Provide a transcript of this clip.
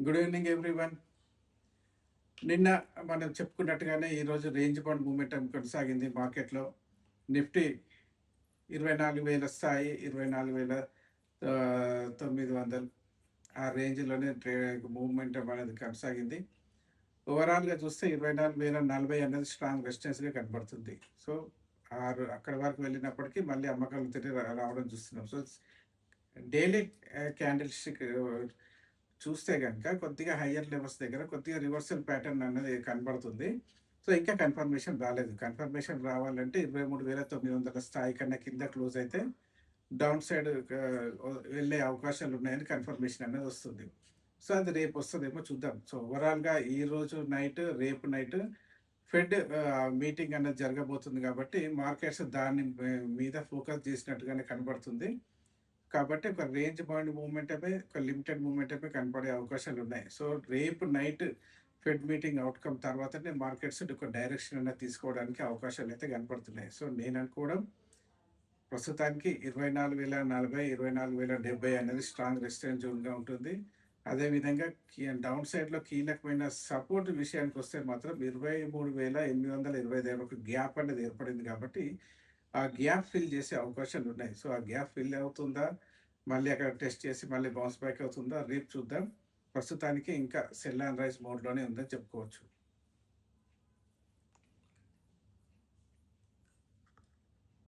Good evening everyone. నిన్న మనం చెప్పుకున్నట్టుగానే ఈరోజు రేంజ్ బౌండ్ మూమెంటం కొనసాగింది మార్కెట్లో. నిఫ్టీ 24,000 స్థాయి 24,900 ఆ రేంజ్లోనే మూమెంటం అనేది కొనసాగింది. ఓవరాల్గా చూస్తే 24,040 అనేది స్ట్రాంగ్ రెసిస్టెన్స్గా కనబడుతుంది. సో అక్కడ వరకు వెళ్ళినప్పటికీ మళ్ళీ అమ్మకాలు తిరిగి రావడం చూస్తున్నాం. సో డైలీ క్యాండిల్ స్టిక్ చూస్తే గనక కొద్దిగా హయ్యర్ లెవెల్స్ దగ్గర కొద్దిగా రివర్సల్ ప్యాటర్న్ అనేది కనబడుతుంది. సో ఇంకా కన్ఫర్మేషన్ రాలేదు. కన్ఫర్మేషన్ రావాలంటే 23,900 స్థాయి కన్నా కింద క్లోజ్ అయితే డౌన్ సైడ్ వెళ్ళే అవకాశాలు ఉన్నాయని కన్ఫర్మేషన్ అనేది వస్తుంది. సో అది రేపు వస్తుందేమో చూద్దాం. సో ఓవరాల్గా ఈరోజు నైట్ రేపు నైట్ ఫెడ్ మీటింగ్ అనేది జరగబోతుంది కాబట్టి మార్కెట్స్ దాని మీద ఫోకస్ చేసినట్టుగానే కనబడుతుంది. కాబట్టి ఒక రేంజ్ బౌండ్ మూవ్‌మెంటమే, ఒక లిమిటెడ్ మూవ్‌మెంటమే కనపడే అవకాశాలున్నాయి. సో, రేపు నైట్ ఫెడ్ మీటింగ్ అవుట్‌కమ్ తర్వాతనే మార్కెట్స్ ఒక డైరెక్షన్ అనేది తీసుకోవడానికి అవకాశాలైతే కనపడుతున్నాయి. సో, నేననుకోవడం ప్రస్తుతానికి 24,040, 24,070 అనేది స్ట్రాంగ్ రెసిస్టెన్స్ జోన్‌గా ఉంటుంది. అదేవిధంగా డౌన్ సైడ్‌లో కీలకమైన సపోర్ట్ విషయానికొస్తే మాత్రం 23,825 ఒక గ్యాప్ అనేది ఏర్పడింది కాబట్టి ఆ గ్యాప్ ఫిల్ చేసే అవకాశాలున్నాయి. సో, ఆ గ్యాప్ ఫిల్ అవుతుందా? మళ్ళీ అక్కడ టెస్ట్ చేసి మళ్ళీ బౌన్స్ బ్యాక్ అవుతుందా? రేపు చూద్దాం. ప్రస్తుతానికి ఇంకా సెల్ అండ్ రైజ్ మోడ్‌లోనే ఉందని చెప్పుకోవచ్చు.